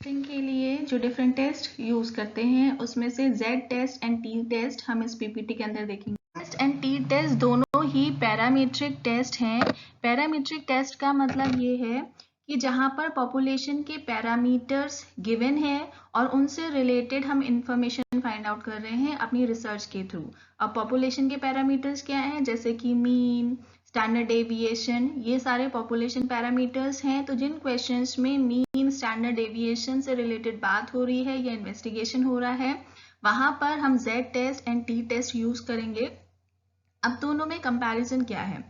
के लिए जो डिफरेंट टेस्ट यूज करते हैं उसमें से Z test and T test हम इस पीपीटी के अंदर देखेंगे। टेस्ट एंड T टेस्ट दोनों ही पैरामीट्रिक टेस्ट हैं। पैरामीट्रिक टेस्ट का मतलब ये है कि जहां पर पॉपुलेशन के पैरामीटर्स गिवन है और उनसे रिलेटेड हम इंफॉर्मेशन फाइंड आउट कर रहे हैं अपनी रिसर्च के थ्रू। अब पॉपुलेशन के पैरामीटर्स क्या हैं, जैसे कि मीन, स्टैंडर्ड डेविएशन, ये सारे पॉपुलेशन पैरामीटर्स हैं। तो जिन क्वेश्चंस में मीन, स्टैंडर्ड डेविएशन से रिलेटेड बात हो रही है या इन्वेस्टिगेशन हो रहा है, वहां पर हम Z test and T test use करेंगे। अब दोनों में कंपैरिजन क्या है,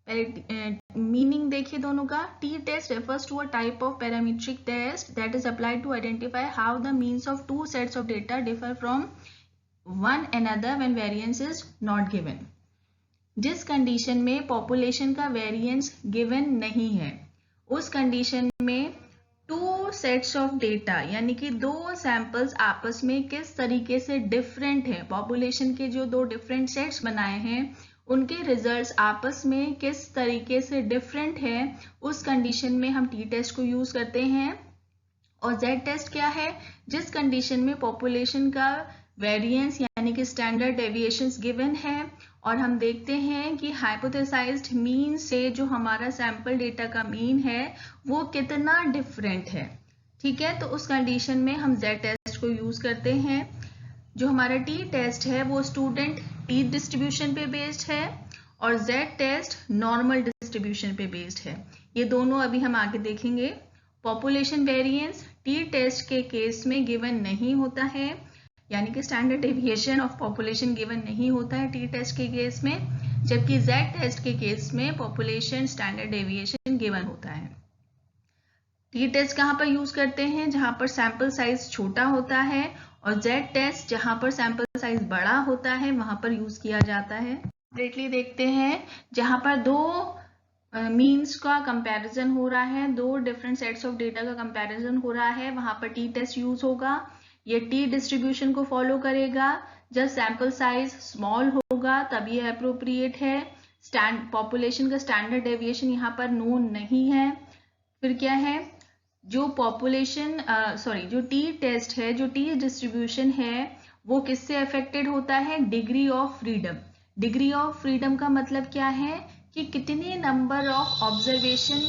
मीनिंग देखिए दोनों का। T test refers to a type of parametric test that is applied to identify how the means of two sets of data differ from one another when variance is not given। जिस condition में population का variance given नहीं है, उस condition में two sets of data यानी कि दो सैंपल्स आपस में किस तरीके से डिफरेंट है, पॉपुलेशन के जो दो डिफरेंट सेट्स बनाए हैं उनके रिजल्ट्स आपस में किस तरीके से डिफरेंट है, उस कंडीशन में हम T टेस्ट को यूज करते हैं। और Z टेस्ट क्या है, जिस कंडीशन में पॉपुलेशन का वेरिएंस यानी कि स्टैंडर्ड डेविएशंस गिवन है और हम देखते हैं कि हाइपोथेसाइज्ड मीन से जो हमारा सैंपल डेटा का मीन है वो कितना डिफरेंट है। ठीक है, तो उस कंडीशन में हम Z टेस्ट को यूज करते हैं। जो हमारा T टेस्ट है वो स्टूडेंट T डिस्ट्रीब्यूशन पे बेस्ड है और Z टेस्ट नॉर्मल डिस्ट्रीब्यूशन पे बेस्ड है। ये दोनों अभी हम आगे देखेंगे। पॉपुलेशन वेरिएंस T टेस्ट के केस में गिवन नहीं होता है, यानी कि standard deviation of population given नहीं होता है T टेस्ट के केस में, जबकि Z टेस्ट के केस में पॉपुलेशन स्टैंडर्ड डेविएशन गिवन होता है। T टेस्ट कहाँ पर यूज करते हैं, जहां पर सैंपल साइज छोटा होता है, और Z टेस्ट जहां पर सैंपल साइज बड़ा होता है वहां पर यूज किया जाता है। सेपरेटली देखते हैं, जहां पर दो मीन्स का कंपैरिजन हो रहा है, दो डिफरेंट सेट्स ऑफ डेटा का कंपैरिजन हो रहा है, वहां पर T टेस्ट यूज होगा। ये T डिस्ट्रीब्यूशन को फॉलो करेगा। जब सैंपल साइज स्मॉल होगा तब ये अप्रोप्रिएट है। पॉपुलेशन का स्टैंडर्ड डेविएशन यहाँ पर नोन नहीं है। फिर क्या है, जो पॉपुलेशन जो T टेस्ट है, जो T डिस्ट्रीब्यूशन है वो किससे अफेक्टेड होता है, degree of freedom. Degree of freedom का मतलब क्या है कि कितने नंबर ऑफ ऑब्जर्वेशन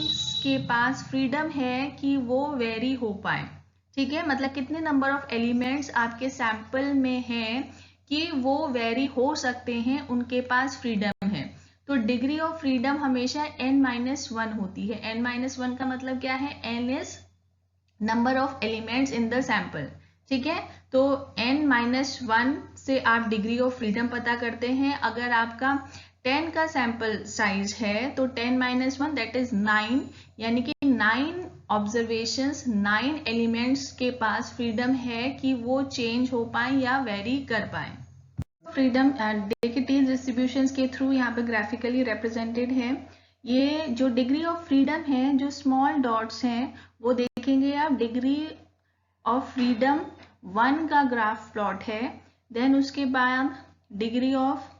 के पास फ्रीडम है कि वो वेरी हो पाए। ठीक है, मतलब कितने नंबर ऑफ एलिमेंट्स आपके सैंपल में हैं कि वो वेरी हो सकते हैं, उनके पास फ्रीडम है। तो डिग्री ऑफ फ्रीडम हमेशा n-1 होती है। n-1 का मतलब क्या है, n is number of elements in the sample. ठीक है, तो n-1 से आप डिग्री ऑफ फ्रीडम पता करते हैं। अगर आपका 10 का सैंपल साइज है तो 10-1 दैट इज 9, यानी कि 9 ऑब्जर्वेशंस, 9 एलिमेंट्स के पास फ्रीडम है कि वो चेंज हो पाए या वेरी कर पाए। फ्रीडम देखिए T डिस्ट्रीब्यूशंस के थ्रू यहाँ पे ग्राफिकली रिप्रेजेंटेड है। ये जो डिग्री ऑफ फ्रीडम है, जो स्मॉल डॉट्स हैं वो देखेंगे आप, डिग्री ऑफ फ्रीडम 1 का ग्राफ प्लॉट है। देन उसके बाद डिग्री ऑफ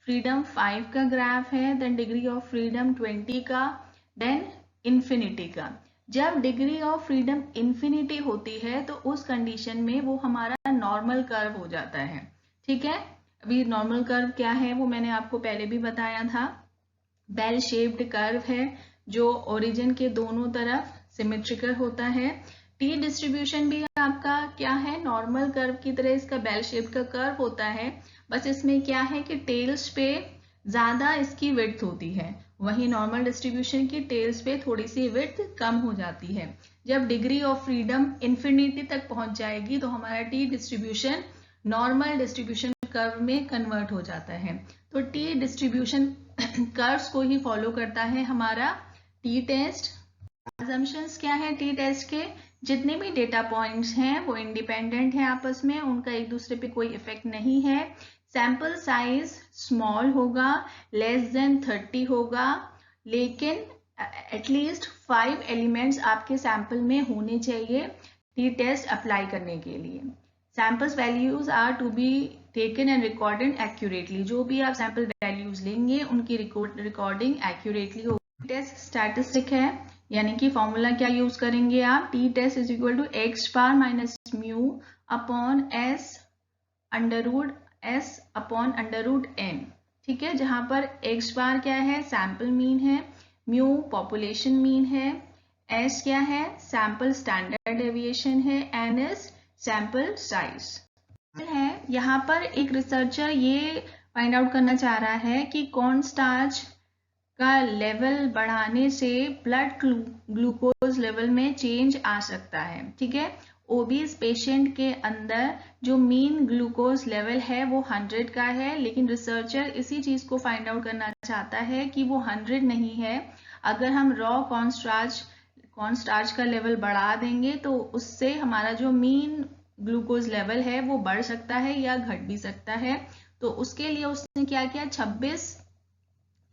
फ्रीडम 5 का ग्राफ है, देन डिग्री ऑफ फ्रीडम 20 का, देन इंफिनिटी का। जब डिग्री ऑफ फ्रीडम इंफिनिटी होती है तो उस कंडीशन में वो हमारा नॉर्मल कर्व हो जाता है। ठीक है, अभी नॉर्मल कर्व क्या है वो मैंने आपको पहले भी बताया था। बेल शेप्ड कर्व है जो ओरिजिन के दोनों तरफ सिमेट्रिकल होता है। T डिस्ट्रीब्यूशन भी आपका क्या है, नॉर्मल कर्व की तरह इसका बेल शेप का कर्व होता है, बस इसमें क्या है कि टेल्स पे ज्यादा इसकी विड्थ होती है, वहीं नॉर्मल डिस्ट्रीब्यूशन की टेल्स पे थोड़ी सी विड्थ कम हो जाती है। जब डिग्री ऑफ फ्रीडम इंफिनिटी तक पहुंच जाएगी तो हमारा T distribution normal distribution curve में कन्वर्ट हो जाता है। तो T डिस्ट्रीब्यूशन कर्व्स को ही फॉलो करता है हमारा T टेस्ट। असम्पशंस क्या है T टेस्ट के, जितने भी डेटा पॉइंट्स हैं वो इंडिपेंडेंट हैं आपस में, उनका एक दूसरे पे कोई इफेक्ट नहीं है। सैंपल साइज स्मॉल होगा, लेस देन 30 होगा, लेकिन एटलीस्ट 5 एलिमेंट्स आपके सैंपल में होने चाहिए T टेस्ट अप्लाई करने के लिए। Samples values are to be taken and recorded accurately. जो भी आप सैंपल वैल्यूज लेंगे उनकी रिकॉर्डिंग एक्यूरेटली होगी। टेस्ट स्टैटिस्टिक है, यानी कि फॉर्मूला क्या यूज करेंगे आप, T test is equal to X bar minus mu upon S upon under root N. ठीक है, जहां पर एक्स बार क्या है, सैंपल मीन है, म्यू पॉपुलेशन मीन है, एस क्या है, सैंपल स्टैंडर्ड डेविएशन है, एन इज सैंपल साइज है। यहाँ पर एक रिसर्चर ये फाइंड आउट करना चाह रहा है कि कॉर्न स्टार्च का लेवल बढ़ाने से ब्लड ग्लूकोज लेवल में चेंज आ सकता है। ठीक है, ओबीज पेशेंट के अंदर जो मीन ग्लूकोज लेवल है वो 100 का है, लेकिन रिसर्चर इसी चीज को फाइंड आउट करना चाहता है कि वो 100 नहीं है। अगर हम रॉ कॉर्न स्टार्च का लेवल बढ़ा देंगे तो उससे हमारा जो मीन ग्लूकोज लेवल है वो बढ़ सकता है या घट भी सकता है। तो उसके लिए उसने क्या किया, 26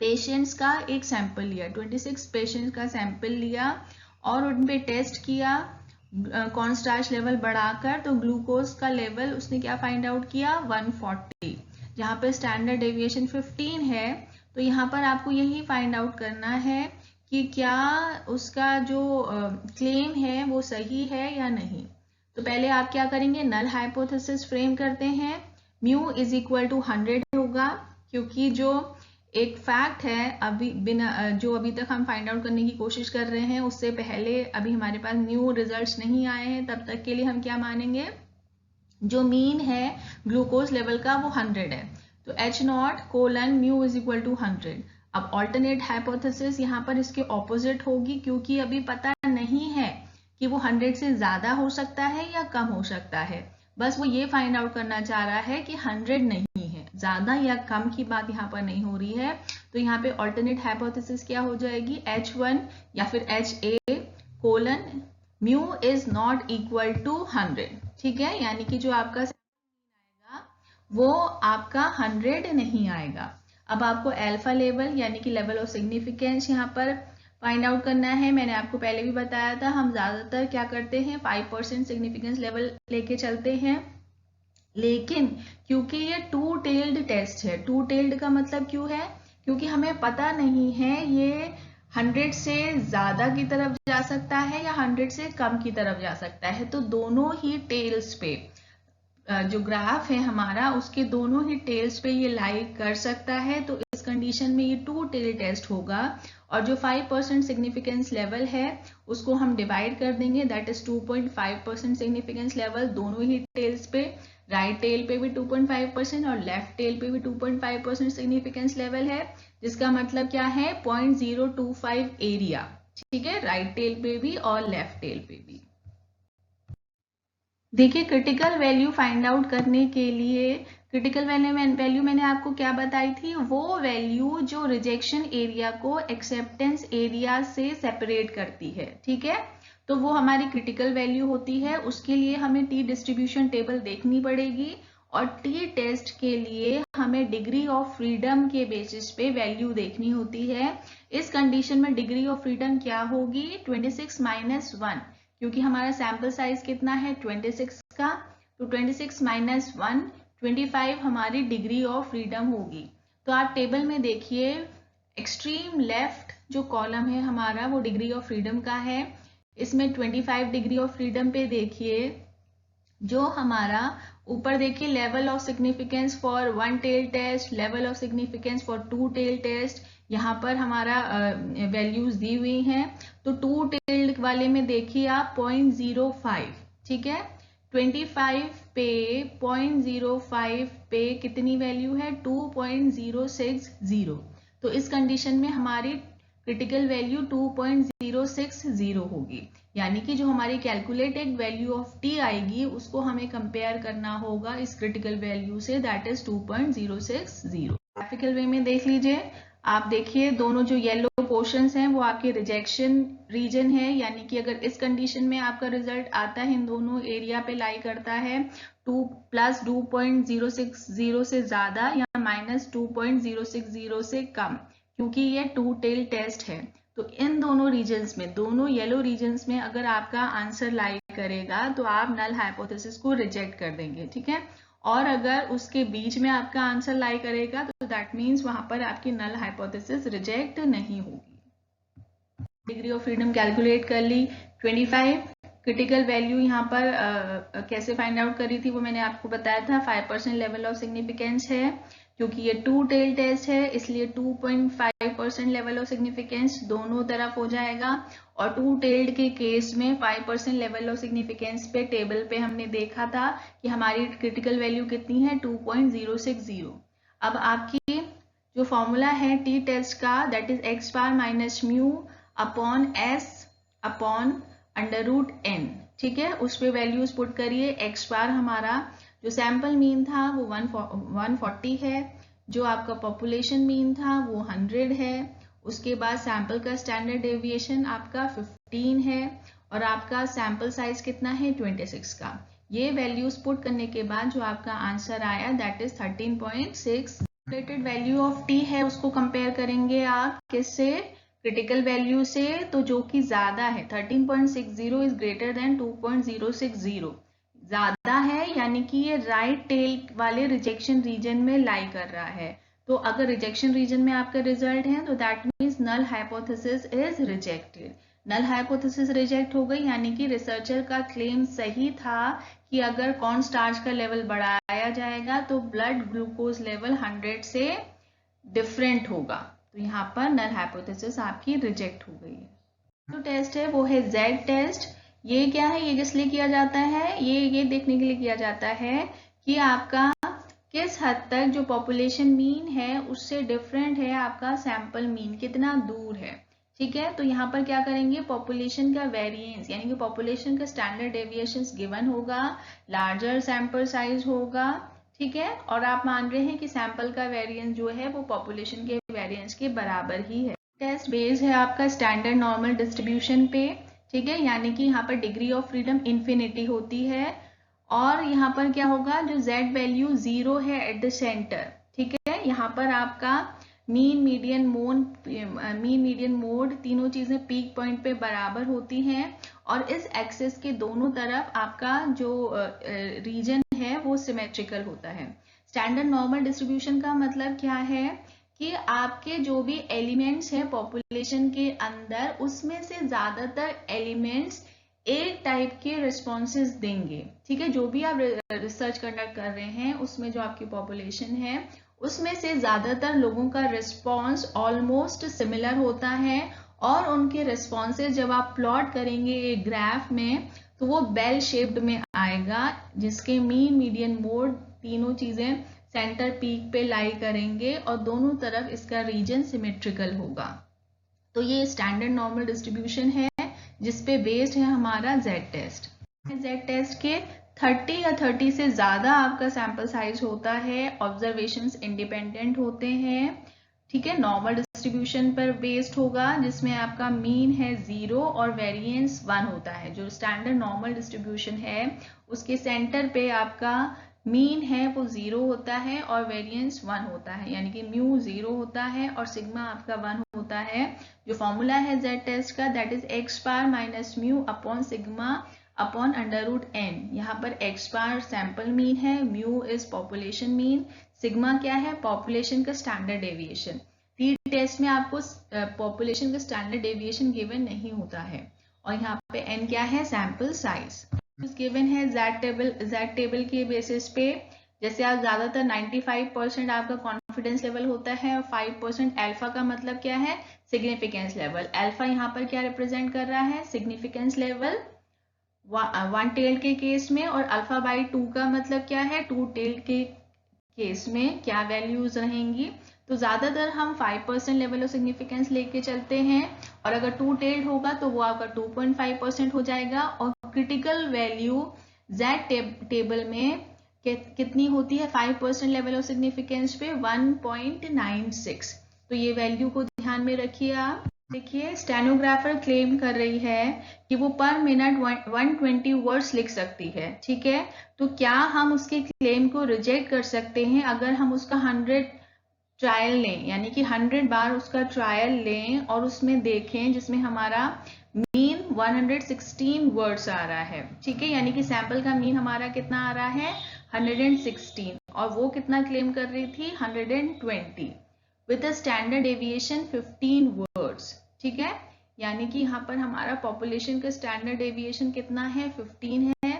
पेशेंट्स का एक सैंपल लिया, 26 पेशेंट्स का सैंपल लिया और उन पे टेस्ट किया कॉर्न स्टार्च लेवल बढ़ाकर। तो ग्लूकोज का लेवल उसने क्या फाइंड आउट किया, 140, जहाँ पे स्टैंडर्ड डेविएशन 15 है। तो यहाँ पर आपको यही फाइंड आउट करना है कि क्या उसका जो क्लेम है वो सही है या नहीं। तो पहले आप क्या करेंगे, नल हाइपोथेसिस फ्रेम करते हैं। म्यू इज इक्वल टू 100 होगा, क्योंकि जो एक फैक्ट है अभी बिना जो अभी तक हम फाइंड आउट करने की कोशिश कर रहे हैं उससे पहले अभी हमारे पास न्यू रिजल्ट्स नहीं आए हैं, तब तक के लिए हम क्या मानेंगे, जो मीन है ग्लूकोज लेवल का वो 100 है। तो H0 mu is equal to 100। अब ऑल्टरनेट हाइपोथेसिस यहाँ पर इसके ऑपोजिट होगी, क्योंकि अभी पता नहीं है कि वो 100 से ज्यादा हो सकता है या कम हो सकता है। बस वो ये फाइंड आउट करना चाह रहा है कि 100 नहीं है, ज्यादा या कम की बात यहाँ पर नहीं हो रही है। तो यहाँ पे ऑल्टरनेट हाइपोथेसिस क्या हो जाएगी, H1 या फिर HA: mu is not equal to 100। ठीक है, यानी कि जो आपका आएगा वो आपका 100 नहीं आएगा। अब आपको अल्फा लेवल यानी कि लेवल ऑफ सिग्निफिकेंस यहाँ पर फाइंड आउट करना है। मैंने आपको पहले भी बताया था, हम ज्यादातर क्या करते हैं, 5% सिग्निफिकेंस लेवल लेके चलते हैं। लेकिन क्योंकि ये टू टेल्ड टेस्ट है, टू टेल्ड का मतलब क्यों है, क्योंकि हमें पता नहीं है ये 100 से ज्यादा की तरफ जा सकता है या 100 से कम की तरफ जा सकता है। तो दोनों ही टेल्स पे जो ग्राफ है हमारा उसके दोनों ही टेल्स पे ये लाई कर सकता है। तो इस कंडीशन में ये टू टेल टेस्ट होगा और जो 5% सिग्निफिकेंस लेवल है उसको हम डिवाइड कर देंगे, दैट इज 2.5% सिग्निफिकेंस लेवल दोनों ही टेल्स पे। राइट टेल पे भी 2.5% और लेफ्ट टेल पे भी 2.5% सिग्निफिकेंस लेवल है, जिसका मतलब क्या है 0.025 एरिया। ठीक है, राइट टेल पे भी और लेफ्ट टेल पे भी। देखिए, क्रिटिकल वैल्यू फाइंड आउट करने के लिए क्रिटिकल वैल्यू मैंने आपको क्या बताई थी, वो वैल्यू जो रिजेक्शन एरिया को एक्सेप्टेंस एरिया से सेपरेट करती है। ठीक है, तो वो हमारी क्रिटिकल वैल्यू होती है। उसके लिए हमें टी डिस्ट्रीब्यूशन टेबल देखनी पड़ेगी और टी टेस्ट के लिए हमें डिग्री ऑफ फ्रीडम के बेसिस पे वैल्यू देखनी होती है। इस कंडीशन में डिग्री ऑफ फ्रीडम क्या होगी, 26 - 1, क्योंकि हमारा सैंपल साइज कितना है 26 का। तो 26 - 1 25 हमारी डिग्री ऑफ फ्रीडम होगी। तो आप टेबल में देखिए, एक्सट्रीम लेफ्ट जो कॉलम है हमारा वो डिग्री ऑफ फ्रीडम का है। इसमें 25 डिग्री ऑफ फ्रीडम पे देखिए जो हमारा ऊपर देखिए level of significance for 1 tail test, level of significance for 2 tail test, यहाँ पर हमारा वैल्यूज दी हुई हैं। तो 2 टेल्ड वाले में देखिए आप 0.05, ठीक है, 25 पे 0.05 पे कितनी वैल्यू है 2.060। तो इस कंडीशन में हमारी क्रिटिकल वैल्यू 2.060 होगी, यानी कि जो हमारी कैलकुलेटेड वैल्यू ऑफ टी आएगी उसको हमें कंपेयर करना होगा इस क्रिटिकल वैल्यू से, दैट इज 2.060। ग्राफिकल वे में देख लीजिए, आप देखिए दोनों जो येलो पोर्शंस हैं वो आपके रिजेक्शन रीजन है, यानी कि अगर इस कंडीशन में आपका रिजल्ट आता है इन दोनों एरिया पे लाई करता है 2+2.060 से ज्यादा या -2.060 से कम, क्योंकि ये 2 टेल टेस्ट है। तो इन दोनों रीजन्स में, दोनों येलो रीजन्स में अगर आपका आंसर लाई करेगा तो आप नल हाइपोथेसिस को रिजेक्ट कर देंगे। ठीक है, और अगर उसके बीच में आपका आंसर लाई करेगा तो दैट मीन्स वहां पर आपकी नल हाइपोथेसिस रिजेक्ट नहीं होगी। डिग्री ऑफ फ्रीडम कैलकुलेट कर ली 25। क्रिटिकल वैल्यू यहाँ पर कैसे फाइंड आउट करी थी वो मैंने आपको बताया था, 5% लेवल ऑफ सिग्निफिकेंस है। क्योंकि ये 2 टेल टेस्ट है इसलिए 2.5% लेवल ऑफ सिग्निफिकेंस दोनों तरफ हो जाएगा। और 2 टेल्ड के केस में 5% लेवल ऑफ सिग्निफिकेंस पे टेबल पे हमने देखा था कि हमारी क्रिटिकल वैल्यू कितनी है, 2.060। अब आपकी जो फॉर्मूला है टी टेस्ट का, that is X bar minus mu upon S upon under root N. ठीक है, उस पर वैल्यूज पुट करिए। एक्स बार हमारा जो सैंपल मीन था वो 140 है, जो आपका पॉपुलेशन मीन था वो 100 है, उसके बाद सैंपल का स्टैंडर्ड डेविएशन आपका 15 है और आपका सैंपल साइज कितना है 26 का। ये वैल्यूज पुट करने के बाद जो आपका आंसर आया that is 13.6। Rated value of T है उसको कंपेयर करेंगे आप किससे, क्रिटिकल वैल्यू से, तो जो कि ज्यादा है 13.60 इज ग्रेटर देन 2.060, ज्यादा है यानी कि ये राइट टेल वाले रिजेक्शन रीजन में लाई कर रहा है। तो अगर रिजेक्शन रीजन में आपका रिजल्ट है तो that means null hypothesis is rejected. Null hypothesis reject हो गई यानी कि रिसर्चर का क्लेम सही था कि अगर कॉर्न स्टार्च का लेवल बढ़ाया जाएगा तो ब्लड ग्लूकोज लेवल 100 से डिफरेंट होगा। तो यहाँ पर नल हाइपोथेसिस आपकी रिजेक्ट हो गई है। जो टेस्ट है वो है जेड टेस्ट। ये क्या है, ये किस लिए किया जाता है, ये देखने के लिए किया जाता है कि आपका किस हद तक जो पॉपुलेशन मीन है उससे डिफरेंट है आपका सैंपल मीन, कितना दूर है। ठीक है, तो यहाँ पर क्या करेंगे, पॉपुलेशन का वेरिएंस यानी कि पॉपुलेशन का स्टैंडर्ड डेविएशन गिवन होगा, लार्जर सैंपल साइज होगा। ठीक है, और आप मान रहे हैं कि सैंपल का वेरिएंस जो है वो पॉपुलेशन के वेरिएंस के बराबर ही है। टेस्ट बेस है आपका स्टैंडर्ड नॉर्मल डिस्ट्रीब्यूशन पे। ठीक है, यानी कि यहाँ पर डिग्री ऑफ फ्रीडम इन्फिनिटी होती है और यहाँ पर क्या होगा, जो z वैल्यू 0 है एट द सेंटर। ठीक है, यहाँ पर आपका मीन मीडियन मोड तीनों चीजें पीक पॉइंट पे बराबर होती हैं और इस एक्सिस के दोनों तरफ आपका जो रीजन है वो सिमेट्रिकल होता है। स्टैंडर्ड नॉर्मल डिस्ट्रीब्यूशन का मतलब क्या है कि आपके जो भी एलिमेंट्स हैं पॉपुलेशन के अंदर उसमें से ज्यादातर एलिमेंट्स एक टाइप के रिस्पॉन्सेज देंगे। ठीक है, जो भी आप रिसर्च कंडक्ट कर रहे हैं उसमें जो आपकी पॉपुलेशन है उसमें से ज्यादातर लोगों का रिस्पॉन्स ऑलमोस्ट सिमिलर होता है और उनके रिस्पॉन्सेज जब आप प्लॉट करेंगे एक ग्राफ में तो वो बेल शेप्ड में आएगा जिसके मीन मीडियन मोड तीनों चीजें सेंटर पीक पे लाई करेंगे और दोनों तरफ इसका रीजन सिमेट्रिकल होगा। तो ये स्टैंडर्ड नॉर्मल डिस्ट्रीब्यूशन है जिसपे बेस्ड है हमारा जेड टेस्ट। जेड टेस्ट के 30 या 30 से ज्यादा आपका सैंपल साइज होता है, ऑब्जर्वेशंस इंडिपेंडेंट होते हैं। ठीक है, नॉर्मल डिस्ट्रीब्यूशन पर बेस्ड होगा जिसमें आपका मीन है 0 और वेरिएंस 1 होता है। जो स्टैंडर्ड नॉर्मल डिस्ट्रीब्यूशन है उसके सेंटर पे आपका मीन है वो 0 होता है और वेरिएंस 1 होता है, यानी कि म्यू 0 होता है और सिग्मा आपका 1 होता है। जो फॉर्मूला है जेड टेस्ट का that is X bar minus mu upon sigma upon under root N. यहाँ पर एक्स बार सैंपल मीन है, mu is population mean, sigma क्या है, पॉपुलेशन का स्टैंडर्ड डेविएशन। टी टेस्ट में आपको पॉपुलेशन का स्टैंडर्ड डेविएशन गिवन नहीं होता है और यहाँ पे एन क्या है, सैंपल साइज गिवन है। जेड टेबल के बेसिस पे जैसे आप ज्यादातर 95% आपका कॉन्फिडेंस लेवल होता है और 5% अल्फा का मतलब क्या है, सिग्निफिकेंस लेवल। अल्फा यहाँ पर क्या रिप्रेजेंट कर रहा है, सिग्निफिकेंस लेवल 1 टेल के केस में, और अल्फा बाई 2 का मतलब क्या है, 2 टेल के केस में क्या वैल्यूज रहेंगी। तो ज्यादातर हम 5% लेवल ऑफ सिग्निफिकेंस लेके चलते हैं और अगर 2 टेल्ड होगा तो वो आपका 2.5% हो जाएगा। और क्रिटिकल वैल्यू जेड टेबल में कितनी होती है, 5% लेवल ऑफ सिग्निफिकेंस पे 1.96। तो ये वैल्यू को ध्यान में रखिए आप। देखिए, स्टेनोग्राफर क्लेम कर रही है कि वो पर मिनट 120 वर्ड्स लिख सकती है। ठीक है, तो क्या हम उसके क्लेम को रिजेक्ट कर सकते हैं अगर हम उसका 100 ट्रायल लें, यानी कि 100 बार उसका ट्रायल लें और उसमें देखें जिसमें हमारा मीन 116 वर्ड्स आ रहा है। ठीक है, यानी कि सैंपल का मीन हमारा कितना आ रहा है, 116, और वो कितना क्लेम कर रही थी, 120 with a standard deviation 15 words. ठीक है, यानी कि यहाँ पर हमारा पॉपुलेशन का स्टैंडर्ड डेविएशन कितना है, 15 है।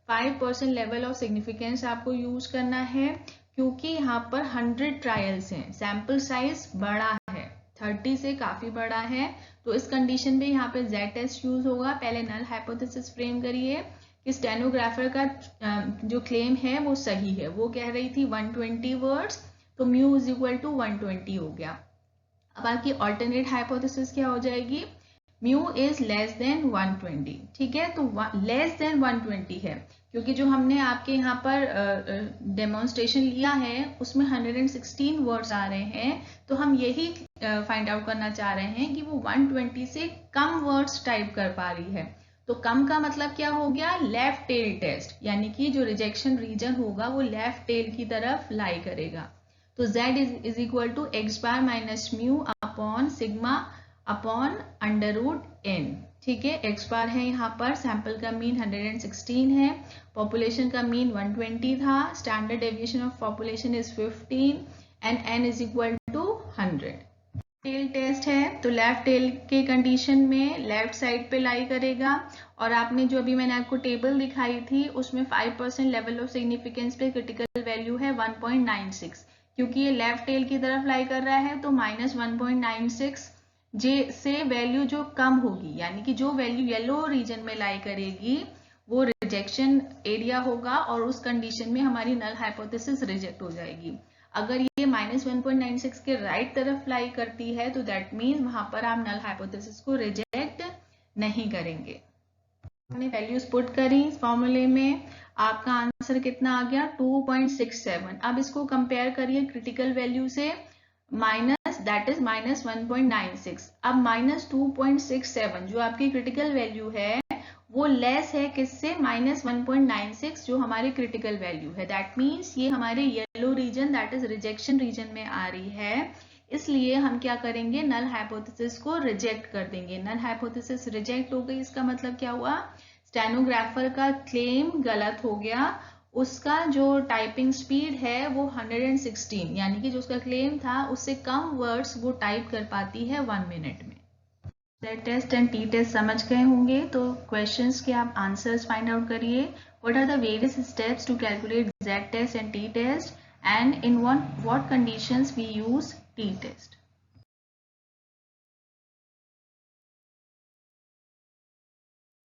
5% लेवल ऑफ सिग्निफिकेंस आपको यूज करना है, क्योंकि यहाँ पर 100 ट्रायल्स हैं, सैंपल साइज बड़ा है, 30 से काफी बड़ा है। तो इस कंडीशन में यहाँ पे Z टेस्ट यूज होगा। पहले नल हाइपोथेसिस फ्रेम करिए कि स्टेनोग्राफर का जो क्लेम है वो सही है। वो कह रही थी 120 वर्ड्स, तो म्यू इज इक्वल टू 120 हो गया। अब आपकी ऑल्टरनेट हाइपोथेसिस क्या हो जाएगी, म्यू इज लेस देन 120। ठीक है, तो लेस देन 120 है, क्योंकि जो हमने आपके यहाँ पर डेमोन्स्ट्रेशन लिया है उसमें 116 वर्ड्स आ रहे हैं, तो हम यही फाइंड आउट करना चाह रहे हैं कि वो 120 से कम वर्ड्स टाइप कर पा रही है। तो कम का मतलब क्या हो गया, लेफ्ट टेल टेस्ट, यानी कि जो रिजेक्शन रीजन होगा वो लेफ्ट टेल की तरफ लाई करेगा। तो Z is equal to X bar minus mu upon sigma upon under root n। ठीक है, एक्स बार है यहाँ पर, सैंपल का मीन 116 है, पॉपुलेशन का मीन 120 था, standard deviation of population is 15 and n is equal to 100। Tail test है तो लेफ्ट टेल के कंडीशन में लेफ्ट साइड पे लाई करेगा, और आपने जो अभी मैंने आपको टेबल दिखाई थी उसमें 5% लेवल ऑफ सिग्निफिकेंस पे क्रिटिकल वैल्यू है 1.96, क्योंकि ये लेफ्ट टेल की तरफ लाई कर रहा है तो -1.96 जे से वैल्यू जो कम होगी, यानी कि जो वैल्यू येलो रीजन में लाई करेगी वो रिजेक्शन एरिया होगा, और उस कंडीशन में हमारी नल हाइपोथेसिस रिजेक्ट हो जाएगी। अगर ये -1.96 के राइट तरफ लाई करती है तो दैट मीन्स वहां पर आप नल हाइपोथेसिस को रिजेक्ट नहीं करेंगे। हमने वैल्यूज पुट करी इस फॉर्मूले में, आपका आंसर कितना आ गया 2.67। अब इसको कंपेयर करिए क्रिटिकल वैल्यू से, माइनस दैट इज -1.96। अब -2.67 जो आपकी क्रिटिकल वैल्यू है वो लेस है किससे, -1.96 जो हमारी क्रिटिकल वैल्यू है। दैट मीन्स ये हमारे yellow region that is rejection region में आ रही है, इसलिए हम क्या करेंगे, नल हाइपोथेसिस को रिजेक्ट कर देंगे। नल हाइपोथेसिस रिजेक्ट हो गई, इसका मतलब क्या हुआ, स्टेनोग्राफर का क्लेम गलत हो गया, उसका जो टाइपिंग स्पीड है वो 116, यानी कि जो उसका क्लेम था उससे कम वर्ड्स वो टाइप कर पाती है 1 मिनट में। Z test and T test समझ गए होंगे, तो क्वेश्चंस के आप आंसर्स फाइंड आउट करिए। What are the various steps to calculate Z test and T test, and in what conditions we use T test.